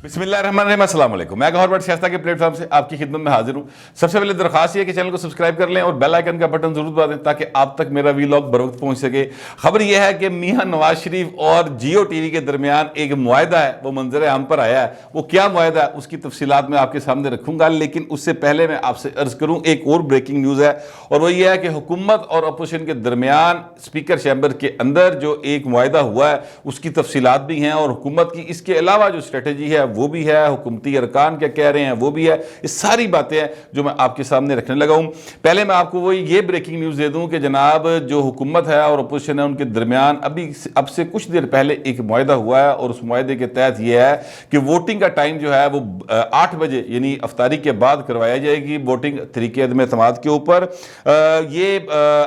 बिस्मिल्लाहिर्रहमानिर्रहीम, अस्सलाम वालेकुम। मैं गौहर भट्ट शाइस्ता के प्लेटफॉर्म से आपकी खिदमत में हाजिर हूँ। सबसे पहले दरखास्त ये कि चैनल को सब्सक्राइब कर लें और बेल आइकन का बटन जरूर दबा दें ताकि आप तक मेरा वीलॉग बर वक्त पहुँच सके। खबर यह है कि मियां नवाज शरीफ और जियो टीवी के दरमियान एक मुआहदा है, वो मंजर आम पर आया है। वो क्या मुआहदा है उसकी तफसीलात मैं आपके सामने रखूँगा, लेकिन उससे पहले मैं आपसे अर्ज़ करूँ एक और ब्रेकिंग न्यूज़ है, और वो ये है कि हुकूमत और अपोजिशन के दरमियान स्पीकर चैम्बर के अंदर जो एक मुआहदा हुआ है उसकी तफसीलात भी हैं, और हुकूमत की इसके अलावा जो स्ट्रेटजी है वो भी है, हुकूमती अरकान क्या कह रहे हैं वो भी है। ये सारी बातें हैं जो मैं आपके सामने रखने लगा हूँ। पहले मैं आपको वो ये ब्रेकिंग न्यूज़ दे दूँ कि जनाब जो हुकूमत है और अपोजिशन है उनके दरमियान अब से कुछ देर पहले एक मुआहदा हुआ है, और उस मुआहदे के तहत ये है कि वोटिंग का टाइम जो है वो 8 बजे यानी अफ्तारी के बाद करवाया जाएगी, वोटिंग तरीके अदम एतमाद के ऊपर। ये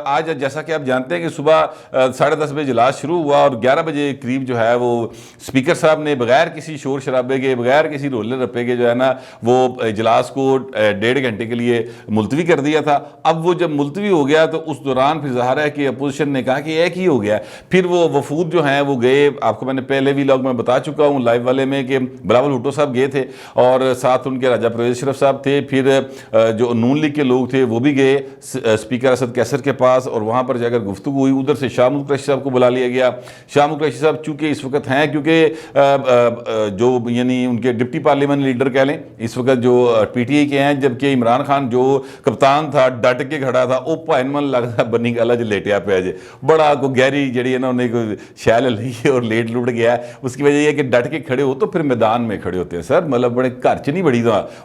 आज जैसा कि आप जानते हैं कि सुबह 10:30 बजे इजलास शुरू हुआ और 11 बजे करीब जो है वो स्पीकर साहब ने बगैर किसी शोर शराबे के, बगैर किसी रोले रप्पे के जो है ना वो इजलास को 1.5 घंटे के लिए मुलतवी कर दिया था। अब वो जब मुलतवी हो गया तो उस दौरान फिर ज़ाहिर है कि अपोजिशन ने कहा कि एक ही हो गया। फिर वो वफूद जो हैं वो गए, आपको मैंने पहले भी व्लॉग में बता चुका हूँ लाइव वाले में कि बिलावल भुट्टो साहब गए थे और साथ उनके राजा परवेज़ अशरफ साहब थे। फिर जो नून लीग के लोग थे वो भी गए स्पीकर असद कैसर के पास, और वहाँ पर जाकर गुफ्तगू हुई। उधर से शाह मुल्क कुरैशी साहब को बुला लिया गया। शाह मुल्क कुरैशी साहब चूँकि इस वक्त हैं, क्योंकि जो यानी उनके डिप्टी पार्लियामेंट लीडर कह लें इस वक्त जो PTI के हैं, जबकि इमरान खान जो कप्तान था डट के खड़ा था, वो भाइन मन लगता बनी गला जो लेटिया पे जे बड़ा को गहरी जड़ी है ना उन्हें कोई शैल ली और लेट लुट गया। उसकी वजह यह कि डट के खड़े हो तो फिर मैदान में खड़े होते हैं सर, मतलब बड़े घर च नहीं बड़ी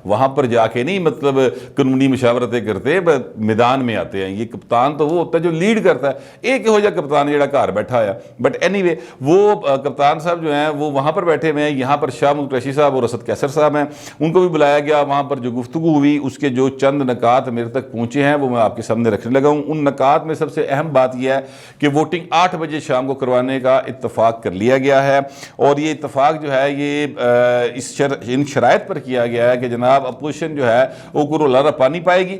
वहाँ पर जाके नहीं मतलब कानूनी मशावरतें करते, मैदान में आते हैं। ये कप्तान तो वो होता है जो लीड करता है, एक हो जाए कप्तान जो घर बैठा है। बट एनीवे वो कप्तान साहब जो हैं वो वहाँ पर बैठे हुए हैं। यहाँ पर शाह मुल्क कुरैशी साहब और असद कैसर साहब हैं, उनको भी बुलाया गया। वहाँ पर जो गुफ्तगू हुई उसके जो चंद नकात मेरे तक पहुँचे हैं वो मैं आपके सामने रखने लगा हूँ। उन नकात में सबसे अहम बात यह है कि वोटिंग 8 बजे शाम को करवाने का इत्तफाक कर लिया गया है, और ये इत्तफाक जो है ये इन शराइत पर किया गया है कि जनाब अपोजिशन जो है वो को रोला रप्पा नहीं पाएगी।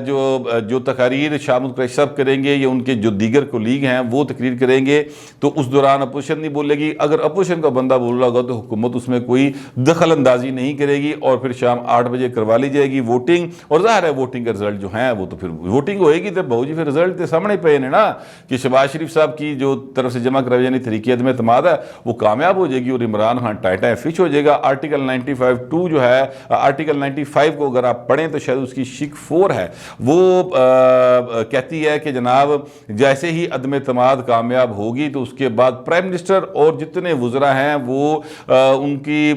जो तकारीर शाह मुल्क कुरैशी साहब करेंगे या उनके जो दीगर कोलीग हैं वो तकरीर करेंगे तो उस दौरान अपोजिशन नहीं बोलेगी। अगर अपोजिशन का बंदा बोल रहा होगा तो हुकूमत उसमें कोई दखल अंदाजी नहीं करेगी, और फिर शाम 8 बजे करवा ली जाएगी वोटिंग। और ज़ाहिर है वोटिंग का रिजल्ट जो है वो तो फिर वोटिंग होएगी तो बहू जी फिर रिजल्ट के सामने पे ने ना कि शहबाज शरीफ साहब की जो तरफ से जमा कराई जानी तरीके अदम एतमाद है वो कामयाब हो जाएगी, और इमरान खान टाइटा फिश हो जाएगा। आर्टिकल 95(2) जो है, आर्टिकल 95 को अगर आप पढ़ें तो शायद उसकी शिक 4 है, वो कहती है कि जनाब जैसे ही अदम एतमाद कामयाब होगी तो उसके बाद प्राइम मिनिस्टर और जितने वज़रा हैं वो उनकी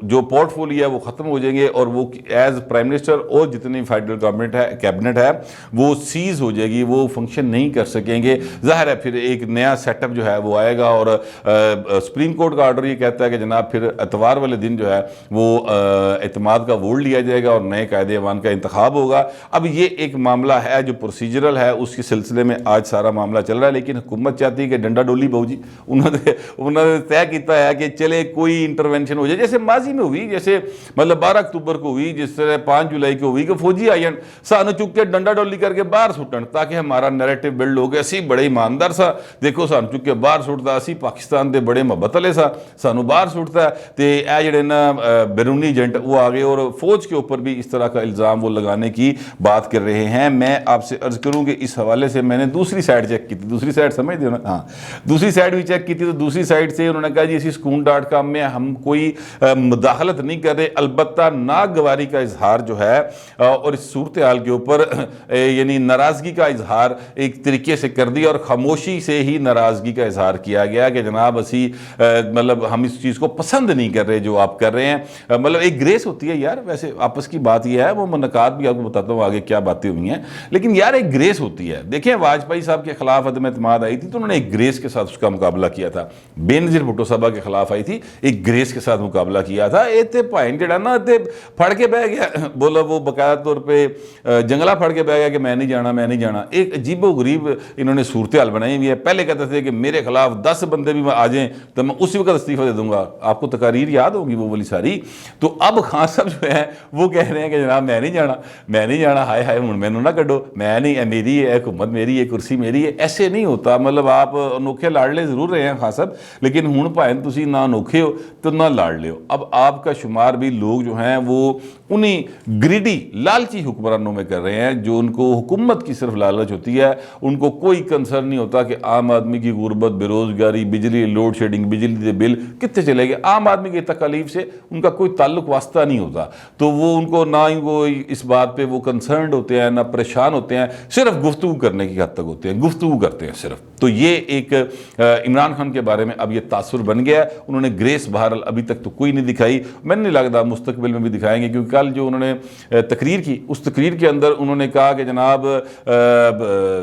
जो पोर्टफोलियो है वो ख़त्म हो जाएंगे, और वो एज प्राइम मिनिस्टर और जितनी फेडरल गवर्नमेंट है कैबिनेट है वो सीज हो जाएगी, वो फंक्शन नहीं कर सकेंगे। ज़ाहिर है फिर एक नया सेटअप जो है वो आएगा, और सुप्रीम कोर्ट का ऑर्डर ये कहता है कि जनाब फिर एतवार वाले दिन जो है वो एतमाद का वोट लिया जाएगा और नए कायदे अवान का इंतखाब होगा। अब ये एक मामला है जो प्रोसीजरल है, उसके सिलसिले में आज सारा मामला चल रहा है, लेकिन हुकूमत चाहती है कि डंडा डोली बहू जी उन्होंने तय किया है कि चले कोई इंटरवेंशन हो जाए, जैसे माजी में हुई, जैसे मतलब 12 अक्टूबर को हुई, जिस तरह 5 जुलाई को हुई कि फौजी आयन सानू चुक के डंडा डोली करके बाहर सुटन ताकि हमारा नैरेटिव बिल्ड हो गया। असी बड़े ईमानदार सा, देखो सानू चुक के बाहर सुटता, असी पाकिस्तान के बड़े मुहब्बत वाले सा, सानू बाहर सुटता है। तो यह जड़े ना बैरूनी एजेंट वो आ गए और फौज के ऊपर भी इस तरह का इल्ज़ाम वो लगाने की बात कर रहे हैं। मैं आपसे अर्ज करूँ कि इस हवाले से मैंने दूसरी साइड चेक की थी, दूसरी साइड समझ दो ना, हाँ दूसरी साइड भी चेक की थी, तो दूसरी साइड से उन्होंने कहा जी इसी Spoon.com में हम कोई मुदाखलत नहीं कर रहे, अलबत्ता नागवारी का इजहार जो है और इस सूरत हाल के ऊपर यानी नाराज़गी का इजहार एक तरीके से कर दिया, और खामोशी से ही नाराज़गी का इजहार किया गया कि जनाब असी मतलब हम इस चीज़ को पसंद नहीं कर रहे जो आप कर रहे हैं। मतलब एक ग्रेस होती है यार, वैसे आपस की बात यह है, वो मुनक़ात भी आपको बताता हूँ आगे क्या बातें हुई हैं, लेकिन यार एक ग्रेस होती है। देखें वाजपेयी साहब के खिलाफ अदम एतमाद आई थी तो उन्होंने एक ग्रेस के साथ उसका मुकाबला किया था। बेनज़ीर भुट्टो साहब के खिलाफ आई थी, एक ग्रेस के साथ मुकाबला किया था। ये भाइन जड़ा ना फड़ के बह गया, बोला वो बकायदा तौर पर जंगला फड़ के बह गया कि मैं नहीं जाना, मैं नहीं जाना। एक अजीबो गरीब इन्होंने सूरत हाल बनाई हुई है। पहले कहते थे कि मेरे खिलाफ 10 बंदे भी आ जाएं तो मैं उसी वक्त इस्तीफा दे दूंगा, आपको तकारीर याद होगी वो वाली सारी। तो अब खान साहब जो है वो कह रहे हैं कि जनाब मैं नहीं जाना, मैं नहीं जाना, हाय हाय हूँ मैनू ना कड्डो, मैं नहीं, मेरी है हुकूमत, मेरी है कुर्सी मेरी है। ऐसे नहीं होता, मतलब आप अनोखे लाडले जरूर रहे हैं खान साहब, लेकिन हूँ भावें तुसीं ना अनोखे हो तो ना गाड़ ले। अब आपका शुमार भी लोग जो हैं वो उन्हीं ग्रीडी लालची हुक्मरानों में कर रहे हैं, जो उनको हुकूमत की सिर्फ लालच होती है, उनको कोई कंसर्न नहीं होता कि आम आदमी की गुर्बत, बेरोजगारी, बिजली लोड शेडिंग, बिजली के बिल कितने चलेंगे, आम आदमी की तकलीफ से उनका कोई ताल्लुक वास्ता नहीं होता। तो वो उनको ना ही वो इस बात पे वो कंसर्न होते हैं, ना परेशान होते हैं, सिर्फ गुफ्तगू करने की हद तक होते हैं, गुफ्तगू करते हैं सिर्फ। तो ये एक इमरान खान के बारे में अब ये तासुर बन गया है। उन्होंने ग्रेस बहरहाल अभी तक तो कोई नहीं दिखाई, मैंने नहीं लगता मुस्तकबिल में भी दिखाएंगे, क्योंकि कल जो उन्होंने तकरीर की, उस तकरीर के अंदर उन्होंने कहा कि जनाब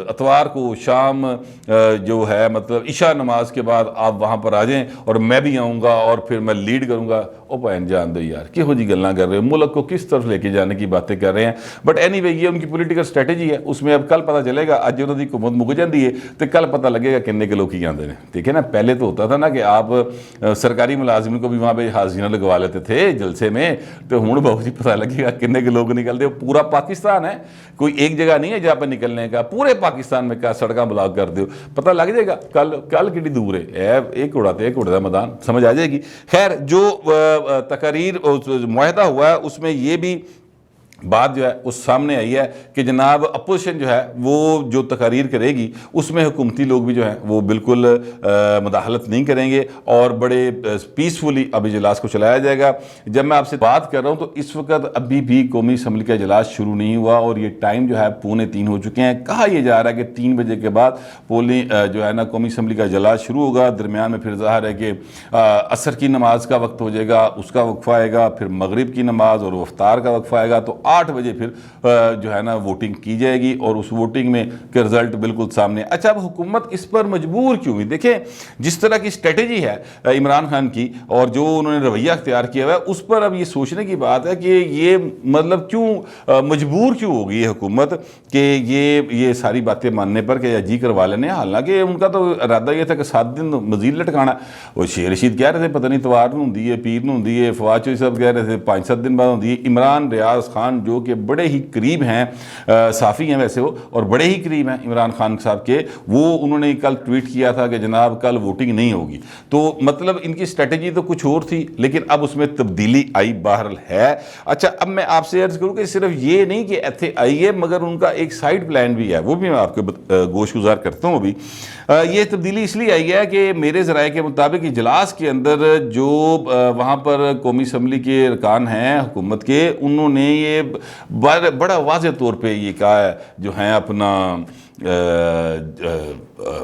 अतवार को शाम जो है मतलब इशा नमाज के बाद आप वहाँ पर आ जाएं और मैं भी आऊँगा और फिर मैं लीड करूँगा। ओ भैन जान दो यार, किहो जी गल्लां कर रहे हो, मुल्क को किस तरफ लेके जाने की बातें कर रहे हैं। बट एनीवे ये उनकी पॉलिटिकल स्ट्रैटेजी है, उसमें अब कल पता चलेगा। अज उन्होंने हुकूमत मुक जाती है तो कल पता लगेगा किन्ने के लोग आते हैं, ठीक है ना। पहले तो होता था ना कि आप सरकारी मुलाजिम को भी वहाँ पे हाजिर लगवा लेते थे जलसे में, तो हूँ बाबू जी पता लगेगा किन्ने के लोग निकलते। पूरा पाकिस्तान है, कोई एक जगह नहीं है जहाँ पर निकलने का, पूरे पाकिस्तान में क्या सड़क ब्लॉक कर दो, पता लग जाएगा। कल कितनी दूर है, एक उड़ाते एक उड़ता मैदान, समझ आ जाएगी। खैर जो तकरीर मुआहदा हुआ है उसमें ये भी बात जो है उस सामने आई है कि जनाब अपोजिशन जो है वो जो तकारीर करेगी उसमें हुकूमती लोग भी जो है वो बिल्कुल मुदाखलत नहीं करेंगे और बड़े पीसफुली अब इजलास को चलाया जाएगा। जब मैं आपसे बात कर रहा हूँ तो इस वक्त अभी भी कौमी असम्बली का इजलास शुरू नहीं हुआ और ये टाइम जो है 2:45 हो चुके हैं। कहा यह जा रहा है कि 3 बजे के बाद पोलिंग जो है ना कौमी असम्बली का इजलास शुरू होगा। दरमियान में फिर ज़ाहिर है कि असर की नमाज का वक्त हो जाएगा, उसका वक्फा आएगा, फिर मगरिब की नमाज और अफ्तार का वक्फा आएगा। तो 8 बजे फिर जो है ना वोटिंग की जाएगी और उस वोटिंग में के रिजल्ट बिल्कुल सामने। अच्छा, अब हुकूमत इस पर मजबूर क्यों हुई? देखें, जिस तरह की स्ट्रेटेजी है इमरान खान की और जो उन्होंने रवैया अख्तियार किया हुआ है, उस पर अब ये सोचने की बात है कि ये मतलब क्यों मजबूर क्यों होगी ये हुकूमत कि ये सारी बातें मानने पर कि जी करवा लेने। हालांकि उनका तो इरादा ये था कि 7 दिन मजीद लटकाना। वो शेर रशीद कह रहे थे पता नहीं इतवार में होंगी है, पीर में होंगी है, फवाद चौधरी साहब कह रहे थे 5-7 दिन बाद होंगी है। इमरान रियाज खान जो कि बड़े ही करीब हैं, साफ़ी हैं वैसे वो, और बड़े ही करीब हैं इमरान खान साहब के, वो उन्होंने कल ट्वीट किया था कि जनाब कल वोटिंग नहीं होगी। तो मतलब इनकी स्ट्रेटजी तो कुछ और थी, लेकिन अब उसमें तब्दीली आई बहरहाल है। अच्छा, अब मैं आपसे अर्ज़ करूँ कि सिर्फ ये नहीं कि ऐसे आई है, मगर उनका एक साइड प्लान भी है, वो भी मैं आपको गोशगुजार करता हूँ। अभी ये तब्दीली इसलिए आई है कि मेरे ज़राए के मुताबिक इजलास के अंदर जो वहाँ पर कौमी असम्बली के अरकान हैं हुकूमत के, उन्होंने ये बड़ा वाज़ेह तौर पे ये कहा है, जो हैं अपना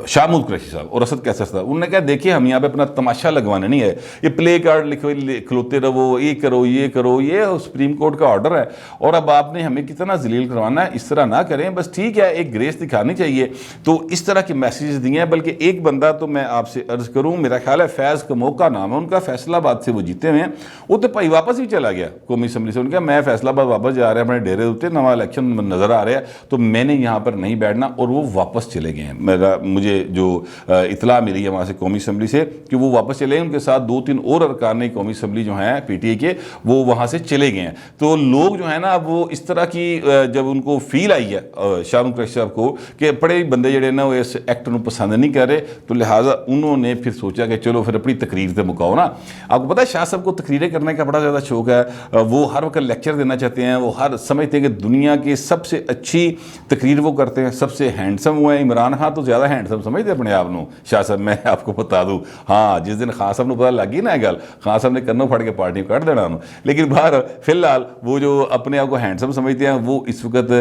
शाहमूद कुरैशी साहब और असद कैसर साहब, उन्होंने कहा देखिए हम यहाँ पे अपना तमाशा लगवाने नहीं है, ये प्ले कार्ड खिलौते रहो, ये करो ये करो, ये सुप्रीम कोर्ट का ऑर्डर है और अब आपने हमें कितना जलील करवाना है, इस तरह ना करें, बस ठीक है एक ग्रेस दिखानी चाहिए। तो इस तरह के मैसेजेस दिए हैं। बल्कि एक बंदा तो मैं आपसे अर्ज़ करूँ, मेरा ख्याल है फैज़ का मौका नाम है उनका, फैसलाबाद से वो जीते हुए हैं, वो तो भाई वापस ही चला गया कौमी असम्बली से। उनका मैं फैसलाबाद वापस जा रहा है अपने डेरे होते, नवा इलेक्शन नज़र आ रहा है तो मैंने यहाँ पर नहीं बैठना, और वो वापस चले गए हैं। मुझे जो इतला मिली है वहाँ से कौमी असम्बली से कि वो वापस चले गए, उनके साथ 2-3 और अरकान कौमी असम्बली जो हैं पीटीआई के, वो वहाँ से चले गए हैं। तो लोग जो है ना वो इस तरह की जब उनको फील आई है शाहमूद कुरैशी साहब को कि बड़े बंदे जड़े ना वो इस एक्ट को पसंद नहीं कर रहे, तो लिहाजा उन्होंने फिर सोचा कि चलो फिर अपनी तकरीर से मुकाओ ना। आपको पता है शाह साहब को तकरीरें करने का बड़ा ज़्यादा शौक है, वो हर वक्त लेक्चर देना चाहते हैं, वो हर समझते हैं कि दुनिया की सबसे अच्छी तकरीर वो करते हैं, सबसे हैंडसम वो है। इमरान खान तो ज़्यादा हैंडसम समझते अपने आप को शाह साहब, मैं आपको बता दूँ। हाँ, जिस दिन खान साहब को पता लगी ना गल, खान साहब ने कन्नों फड़ के पार्टी को कट देना उन्होंने। लेकिन बाहर फिलहाल वो जो अपने आप को हैंडसम समझते हैं, वो इस वक्त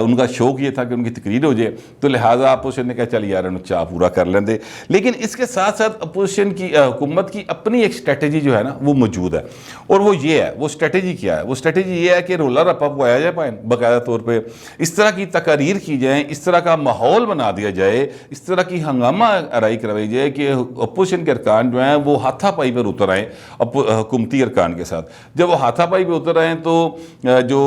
उनका शौक ये था कि उनकी तकरीर हो जाए, तो लिहाजा अपोजिशन ने कहा चल यार उन्हें चाह पूरा कर लेंदे। लेकिन इसके साथ साथ अपोजिशन की हुकूमत की अपनी एक स्ट्रेटजी जो है ना वो मौजूद है, और वो ये है, वो स्ट्रेटजी क्या है? वो स्ट्रेटजी ये है कि रोला रप्पा पकाया जाए पाए बाकायदा तौर पर, इस तरह की तकारीर की जाए, इस तरह का माहौल बना दिया जाए, इस तरह की हंगामा आराई करवाई जाए कि अपोजिशन के अरकान जो हैं वो हाथापाई पर उतर आए हुकूमती अरकान के साथ। जब वो हाथापाई पर उतर आए तो जो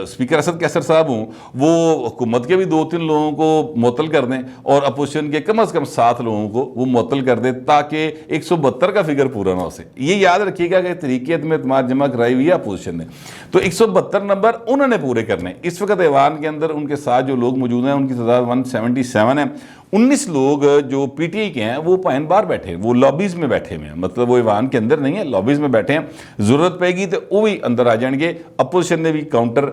स्पीकर असद कैसर साहब हों वो हुकूमत के भी 2-3 लोगों को मुअत्तल कर दें और अपोजिशन के कम से कम 7 लोगों को वो मुअत्तल कर दें, ताकि 172 का फिगर पूरा ना हो सके। ये याद रखिएगा कि तरीक़े में इत्मीनान जमा कराई हुई है अपोजिशन ने, तो 172 नंबर उन्होंने पूरे करने। इस वक्त ऐवान के अंदर उनके साथ जो लोग मौजूद हैं उनकी तादाद 177 है, 19 لوگ جو پی ٹی آئی کے ہیں وہ پائن باہر بیٹھے ہیں, وہ لابیز میں بیٹھے ہوئے ہیں, مطلب وہ ایوان کے اندر نہیں ہے, لابیز میں بیٹھے ہیں. ضرورت پائے گی تو وہ بھی اندر آ جائیں گے. اپوزیشن نے بھی کاؤنٹر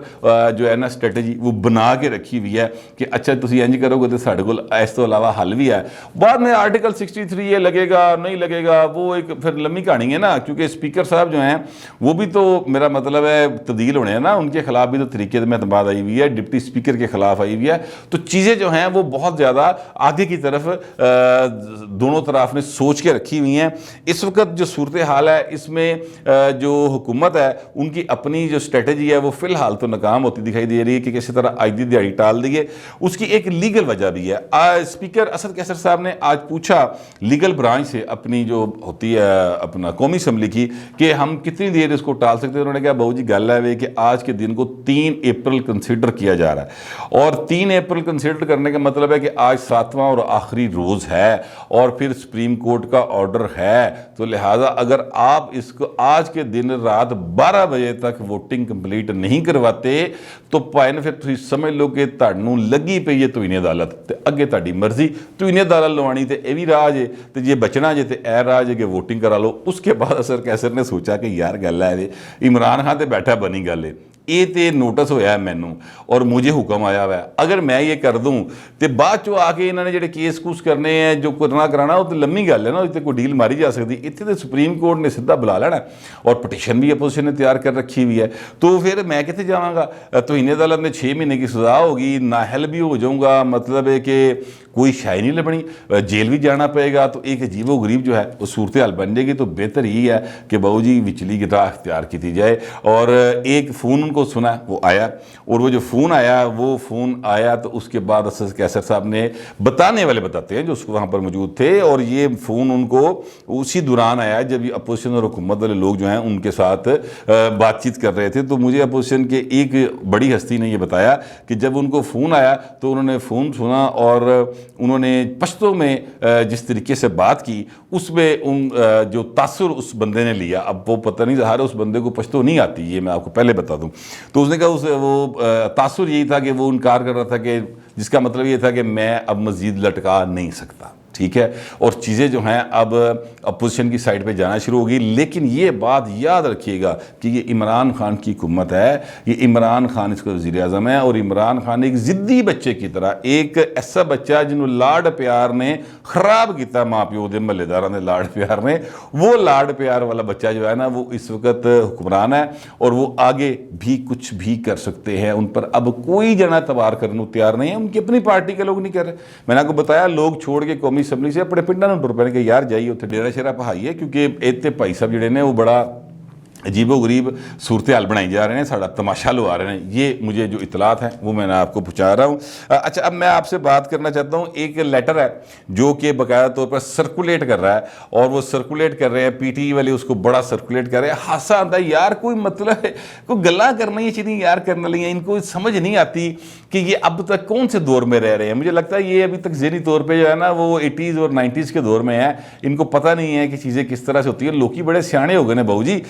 جو ہے نا اسٹریٹجی وہ بنا کے رکھی ہوئی ہے کہ اچھا تسی انج کرو گے تو ساڈے کول اس تو علاوہ حل بھی ہے. بعد میں آرٹیکل 63 یہ لگے گا نہیں لگے گا, وہ ایک پھر لمبی کہانی ہے نا, کیونکہ اسپیکر صاحب جو ہیں وہ بھی تو میرا مطلب ہے تبدیل ہونے ہیں نا, ان کے خلاف بھی تو طریقے میں اعتماد آئی ہوئی ہے, ڈپٹی اسپیکر کے خلاف آئی ہوئی ہے. تو چیزیں جو ہیں وہ بہت زیادہ آگے کی طرف دونوں طرف نے سوچ کے رکھی ہوئی ہیں. اس وقت جو صورتحال ہے اس میں جو حکومت ہے ان کی اپنی جو اسٹریٹجی ہے وہ فی الحال تو ناکام ہوتی دکھائی دے رہی ہے کہ کسی طرح آج دی دیہڑی ٹال دیے. اس کی ایک لیگل وجہ بھی ہے. اسپیکر اسد کیسر صاحب نے آج پوچھا لیگل برانچ سے اپنی جو ہوتی ہے اپنا قومی اسمبلی کی کہ ہم کتنی دیر اس کو ٹال سکتے ہیں. انہوں نے کہا بہو جی گل ہے کہ آج کے دن کو 3 اپریل کنسیڈر کیا جا رہا ہے, اور 3 اپریل کنسیڈر کرنے کا مطلب ہے کہ آج 7واں اور آخری روز ہے اور پھر سپریم کورٹ کا آرڈر ہے. تو لہٰذا اگر آپ اس کو آج کے دن رات 12 بجے تک ووٹنگ کمپلیٹ نہیں کرواتے تو پائن پھر تسی سمجھ لو کہ تہانوں لگی پئی ہے توہین عدالت, تے اگے تہاڈی مرضی توہین عدالت لوانی تے اے وی راج ہے, تے جے بچنا جے تے اے راج ہے کہ ووٹنگ کرا لو. اس کے بعد اسد کیسر نے سوچا کہ یار گل ہے عمران خان تے بیٹھا بنی گل ہے, یہ تے نوٹس ہویا ہے مینوں اور مجھے حکم آیا ہوا ہے, اگر میں یہ کر دوں تو بعد چو آ کے انہوں نے جڑے کیس کوس کرنے ہیں جو کرنا کرانا وہ تو لمبی گل ہے نا, اتنے کوئی ڈیل ماری جا سکتی. اتنے تو سپریم کورٹ نے سیدھا بلا لینا اور پٹیشن بھی اپوزیشن نے تیار کر رکھی ہوئی ہے. تو پھر میں کتنے جاؤں گا, توہین عدالت میں 6 مہینے کی سزا ہوگی, نااہل بھی ہو جاؤں گا, مطلب ہے کہ کوئی شے نہیں لبنی, جیل بھی جانا پڑے گا. تو ایک عجیب و غریب جو ہے وہ صورتحال بن جائے گی. تو بہتر یہ ہے کہ بہو جی وچلی راہ اختیار کی جائے. اور ایک فون ان کو سنا وہ آیا, اور وہ جو فون آیا تو اس کے بعد اسد کیسر صاحب نے بتانے والے بتاتے ہیں جو اس کو وہاں پر موجود تھے, اور یہ فون ان کو اسی دوران آیا جب یہ اپوزیشن اور حکومت والے لوگ جو ہیں ان کے ساتھ بات چیت کر رہے تھے. تو مجھے اپوزیشن کے ایک بڑی ہستی نے یہ بتایا کہ جب ان کو فون آیا تو انہوں نے فون سنا اور انہوں نے پشتو میں جس طریقے سے بات کی اس میں ان جو تاثر اس بندے نے لیا, اب وہ پتہ نہیں ظاہر اس بندے کو پشتو نہیں آتی, یہ میں آپ کو پہلے بتا دوں. تو اس نے کہا وہ تاثر یہی تھا کہ وہ انکار کر رہا تھا کہ جس کا مطلب یہ تھا کہ میں اب مزید لٹکا نہیں سکتا, ٹھیک ہے. اور چیزیں جو ہیں اب اپوزیشن کی سائڈ پہ جانا شروع ہوگی. لیکن یہ بات یاد رکھیے گا کہ یہ عمران خان کی حکومت ہے, یہ عمران خان اس کا وزیر اعظم ہے, اور عمران خان ایک ضدی بچے کی طرح, ایک ایسا بچہ جنہوں لاڈ پیار نے خراب کیتا ماں پیو دے محلے داراں دے لاڈ پیار نے, وہ لاڈ پیار والا بچہ جو ہے نا وہ اس وقت حکمران ہے, اور وہ آگے بھی کچھ بھی کر سکتے ہیں. ان پر اب کوئی جنا تبار کرنے تیار نہیں ہے, ان کی اپنی پارٹی کے لوگ نہیں کر رہے. میں نے آپ کو بتایا لوگ چھوڑ کے قومی اسمبلی سے اپنے پنڈاں نوں ٹر پے کہ یار جائیے اتنے ڈیرا شیرا پہائی ہے, کیونکہ ایتے بھائی صاحب جڑے نے وہ بڑا عجیب و غریب صورتحال بنائی جا رہے ہیں, ساڑا تماشا لوا رہے ہیں. یہ مجھے جو اطلاعات ہیں وہ میں نے آپ کو پہنچا رہا ہوں. اچھا اب میں آپ سے بات کرنا چاہتا ہوں, ایک لیٹر ہے جو کہ باقاعدہ طور پر سرکولیٹ کر رہا ہے, اور وہ سرکولیٹ کر رہے ہیں پی ٹی ای والے اس کو بڑا سرکولیٹ کر رہے ہیں. ہاسا آتا ہے یار, کوئی مطلب ہے کوئی گلاں کرنا یہ چیزیں یار کرنے لگی ہیں, ان کو سمجھ نہیں آتی کہ یہ اب تک کون سے دور میں رہ رہے ہیں. مجھے لگتا ہے یہ ابھی تک ذہنی طور پہ جو ہے نا وہ 80s اور 90s کے دور میں ہے, ان کو پتہ نہیں ہے کہ چیزیں کس طرح سے ہوتی ہیں. لوگ بڑے سیانے ہو گئے ہیں بہو جی.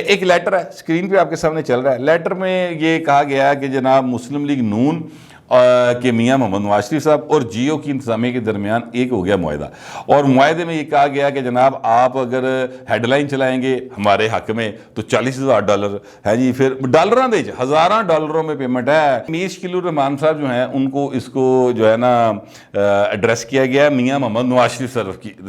ایک لیٹر ہے اسکرین پہ آپ کے سامنے چل رہا ہے. لیٹر میں یہ کہا گیا ہے کہ جناب مسلم لیگ نون کہ میاں محمد نواز شریف صاحب اور جیو کی انتظامیہ کے درمیان ایک ہو گیا معاہدہ, اور معاہدے میں یہ کہا گیا کہ جناب آپ اگر ہیڈ لائن چلائیں گے ہمارے حق میں تو $40,000 ہے جی, پھر ڈالراں دے $1,000 میں پیمنٹ ہے. میر شکیل الرحمان صاحب جو ہیں ان کو اس کو جو ہے نا ایڈریس کیا گیا ہے میاں محمد نواز شریف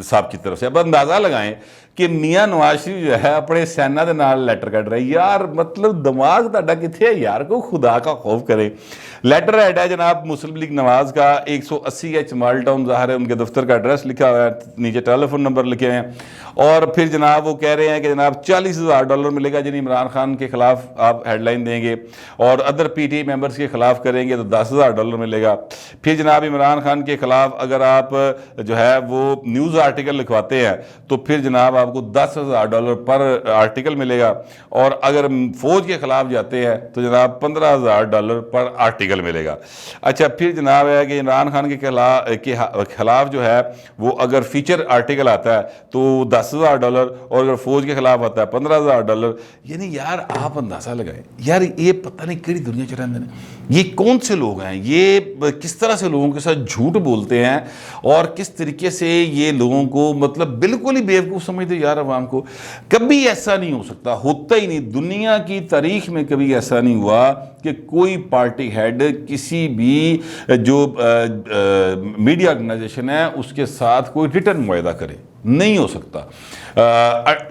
صاحب کی طرف سے. اب اندازہ لگائیں کہ میاں نواز شریف جو ہے اپنے سینہ دے نال لیٹر کٹ رہے. یار مطلب دماغ تہاڈا کتھے ہے یار, کو خدا کا خوف کرے. لیٹر ہیڈ ہے جناب مسلم لیگ نواز کا, 180H مال ٹاؤن, ظاہر ہے ان کے دفتر کا ایڈریس لکھا ہوا ہے, نیچے ٹیلی فون نمبر لکھے ہیں. اور پھر جناب وہ کہہ رہے ہیں کہ جناب $40,000 ملے گا جنہیں عمران خان کے خلاف آپ ہیڈ لائن دیں گے, اور other P T I members کے خلاف کریں گے تو $10,000 ملے گا. پھر جناب عمران خان کے خلاف اگر آپ جو ہے وہ نیوز آرٹیکل لکھواتے ہیں تو پھر جناب آپ کو $10,000 پر آرٹیکل ملے گا, اور اگر فوج کے خلاف جاتے ہیں تو جناب $15,000 پر آرٹیکل ملے گا. اچھا پھر جناب ہے کہ عمران خان کے خلاف جو ہے وہ اگر فیچر آرٹیکل آتا ہے تو $10,000 اور اگر فوج کے خلاف آتا ہے $15,000. یعنی یار آپ اندازہ لگائیں یار یہ پتہ نہیں کیڑی دنیا چ رہندے ہیں، یہ کون سے لوگ ہیں، یہ کس طرح سے لوگوں کے ساتھ جھوٹ بولتے ہیں اور کس طریقے سے یہ لوگوں کو مطلب بالکل ہی بیوقوف سمجھتے یار عوام کو. کبھی ایسا نہیں ہو سکتا، ہوتا ہی نہیں، دنیا کی تاریخ میں کبھی ایسا نہیں ہوا کہ کوئی پارٹی ہیڈ کسی بھی جو میڈیا آرگنائزیشن ہے اس کے ساتھ کوئی ریٹرن معاہدہ کرے، نہیں ہو سکتا.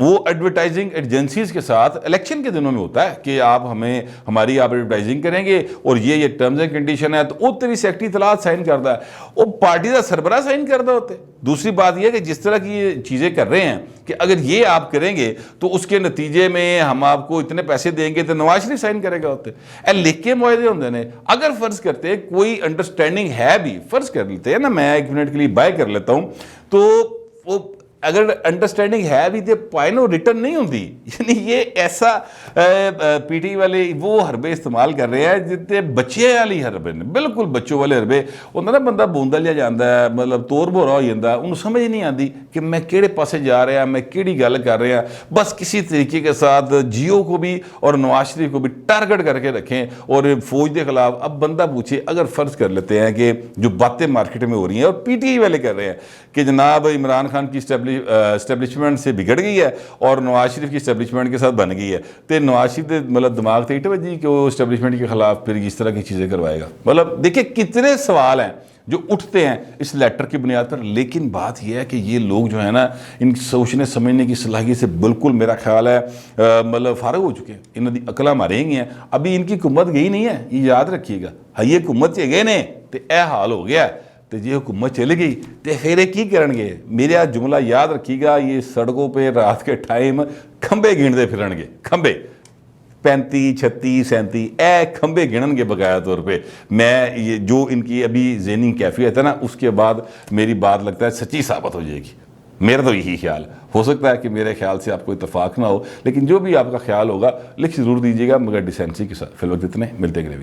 وہ ایڈورٹائزنگ ایجنسیز کے ساتھ الیکشن کے دنوں میں ہوتا ہے کہ آپ ہماری آپ ایڈورٹائزنگ کریں گے اور یہ ٹرمز اینڈ کنڈیشن ہے تو وہ تیری سیکٹری اطلاعات سائن کرتا ہے، وہ پارٹی کا سربراہ سائن کرتا ہوتے. دوسری بات یہ ہے کہ جس طرح کی یہ چیزیں کر رہے ہیں کہ اگر یہ آپ کریں گے تو اس کے نتیجے میں ہم آپ کو اتنے پیسے دیں گے تو نواز شریف سائن کرے گا ہوتے. لکھ کے معاہدے ہوتے ہیں. اگر فرض کرتے کوئی انڈرسٹینڈنگ ہے بھی، فرض کر لیتے ہیں نا، میں 1 منٹ کے لیے بائی کر لیتا ہوں، تو وہ اگر انڈرسٹینڈنگ ہے بھی تو پائنو ریٹرن نہیں ہوتی. یعنی یہ ایسا پی ٹی والے وہ حربے استعمال کر رہے ہیں جتنے بچے والی حربے نے، بالکل بچوں والے حربے. ہوتا نا بندہ بوندا لیا جاتا ہے، مطلب توڑ بھورا ہو جاتا ہے، انہوں سمجھ نہیں آتی کہ میں کہڑے پاسے جا رہا میں کیڑی گل کر رہا. بس کسی طریقے کے ساتھ جیو کو بھی اور نواز شریف کو بھی ٹارگٹ کر کے رکھیں اور فوج کے خلاف. اب بندہ پوچھے، اگر فرض کر لیتے ہیں کہ جو باتیں مارکیٹ میں ہو رہی ہیں اور پی ٹی آئی والے کر رہے ہیں کہ جناب عمران خان کی اسٹیبلشمنٹ سے بگڑ گئی ہے اور نواز شریف کی اسٹیبلشمنٹ کے ساتھ بن گئی ہے، تو نواز شریف مطلب دماغ تے اٹھ بجی کہ وہ اسٹیبلشمنٹ کے خلاف پھر اس طرح کی چیزیں کروائے گا. مطلب دیکھیں کتنے سوال ہیں جو اٹھتے ہیں اس لیٹر کی بنیاد پر. لیکن بات یہ ہے کہ یہ لوگ جو ہے نا، ان سوچنے سمجھنے کی صلاحیت سے بالکل میرا خیال ہے مطلب فارغ ہو چکے ہیں. انہوں نے عقلاں ماریں گی ہیں، ابھی ان کی حکومت گئی نہیں ہے، یہ یاد رکھیے گا. یہ حکومت چ گئے نے تو اے حال ہو گیا تو جی حکومت چل گئی تو پھر یہ کی کرن گے. میرا جملہ یاد رکھیے گا، یہ سڑکوں پہ رات کے ٹائم کھمبے گنتے پھرن گے، کھمبے 35 36 37 اے کھمبے گنن گے بقایا طور پہ. میں یہ جو ان کی ابھی ذہنی کیفیت ہے نا، اس کے بعد میری بات لگتا ہے سچی ثابت ہو جائے گی. میرا تو یہی خیال ہو سکتا ہے کہ میرے خیال سے آپ کو اتفاق نہ ہو، لیکن جو بھی آپ کا خیال ہوگا لکھ ضرور دیجیے گا، مگر ڈیسینسی کے ساتھ. فی الوقت اتنے، ملتے گے.